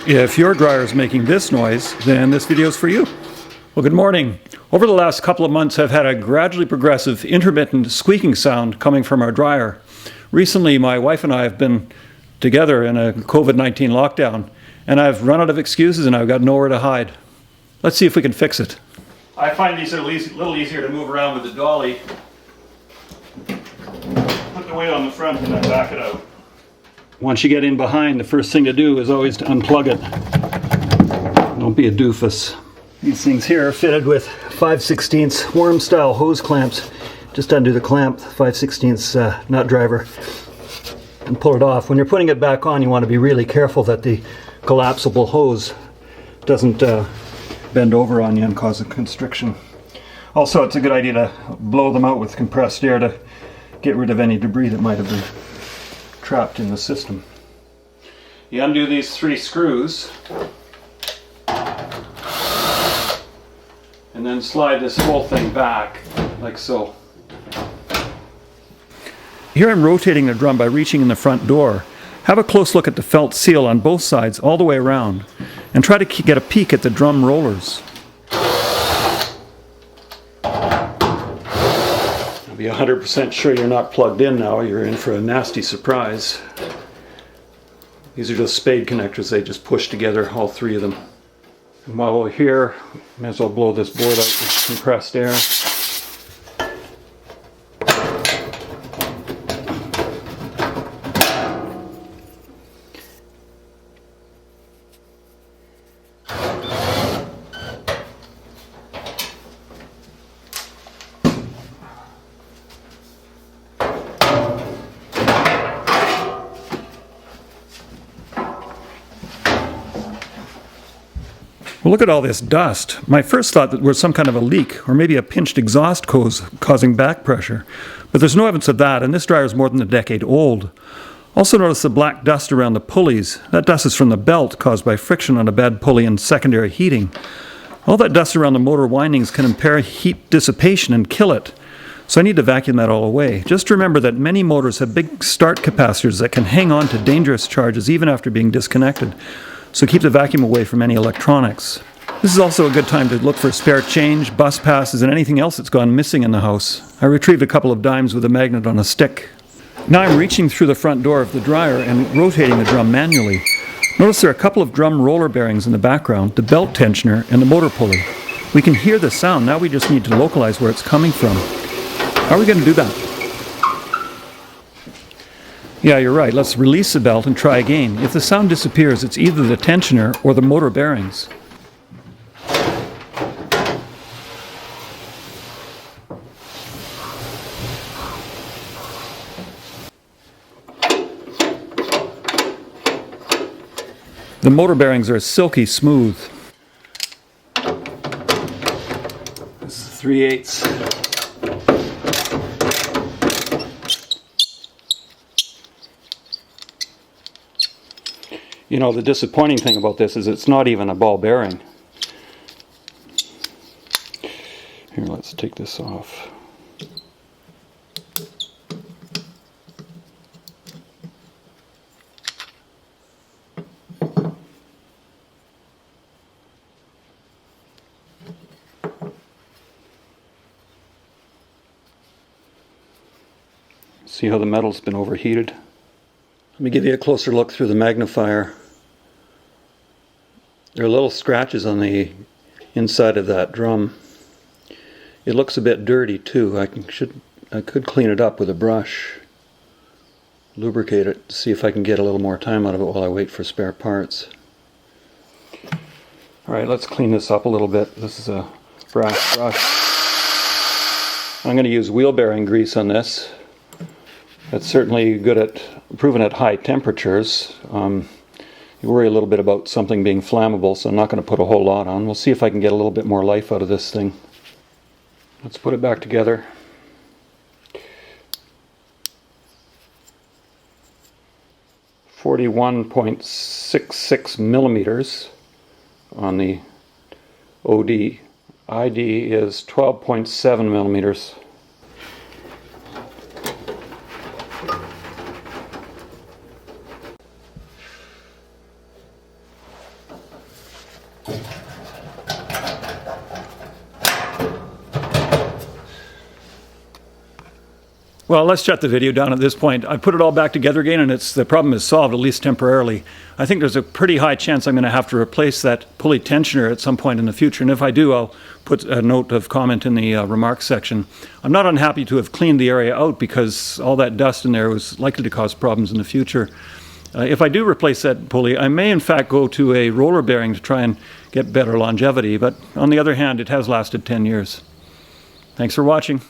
If your dryer is making this noise, then this video is for you. Well, good morning. Over the last couple of months, I've had a gradually progressive, intermittent squeaking sound coming from our dryer. Recently, my wife and I have been together in a COVID-19 lockdown, and I've run out of excuses and I've got nowhere to hide. Let's see if we can fix it. I find these are a little easier to move around with the dolly. Put the weight on the front and then back it out. Once you get in behind, the first thing to do is always to unplug it. Don't be a doofus. These things here are fitted with 5/16 worm style hose clamps. Just undo the clamp, 5/16 nut driver, and pull it off. When you're putting it back on, you want to be really careful that the collapsible hose doesn't bend over on you and cause a constriction. Also, it's a good idea to blow them out with compressed air to get rid of any debris that might have been trapped in the system. You undo these 3 screws and then slide this whole thing back like so. Here I'm rotating the drum by reaching in the front door. Have a close look at the felt seal on both sides all the way around and try to get a peek at the drum rollers. Be 100% sure you're not plugged in now. You're in for a nasty surprise. These are just spade connectors. They just push together, all 3 of them. And while we're here, may as well blow this board out with compressed air. Well, look at all this dust. My first thought that was some kind of a leak or maybe a pinched exhaust hose causing back pressure. But there's no evidence of that, and this dryer is more than a decade old. Also notice the black dust around the pulleys. That dust is from the belt caused by friction on a bad pulley and secondary heating. All that dust around the motor windings can impair heat dissipation and kill it. So I need to vacuum that all away. Just remember that many motors have big start capacitors that can hang on to dangerous charges even after being disconnected. So keep the vacuum away from any electronics. This is also a good time to look for spare change, bus passes, and anything else that's gone missing in the house. I retrieved a couple of dimes with a magnet on a stick. Now I'm reaching through the front door of the dryer and rotating the drum manually. Notice there are a couple of drum roller bearings in the background, the belt tensioner, and the motor pulley. We can hear the sound. Now we just need to localize where it's coming from. How are we going to do that? Yeah, you're right. Let's release the belt and try again. If the sound disappears, it's either the tensioner or the motor bearings. The motor bearings are silky smooth. This is 3/8. You know, the disappointing thing about this is it's not even a ball bearing. Here, let's take this off. See how the metal's been overheated? Let me give you a closer look through the magnifier. There are little scratches on the inside of that drum. It looks a bit dirty too. I could clean it up with a brush, lubricate it, see if I can get a little more time out of it while I wait for spare parts. Alright, let's clean this up a little bit. This is a brass brush. I'm going to use wheel bearing grease on this. It's certainly good at proven at high temperatures. You worry a little bit about something being flammable, so I'm not going to put a whole lot on. We'll see if I can get a little bit more life out of this thing. Let's put it back together. .66 millimeters on the OD. ID is 12.7 millimeters. Well, let's shut the video down at this point. I put it all back together again, and the problem is solved, at least temporarily. I think there's a pretty high chance I'm going to have to replace that pulley tensioner at some point in the future, and if I do, I'll put a note of comment in the remarks section. I'm not unhappy to have cleaned the area out because all that dust in there was likely to cause problems in the future. If I do replace that pulley, I may in fact go to a roller bearing to try and get better longevity, but on the other hand, it has lasted 10 years. Thanks for watching.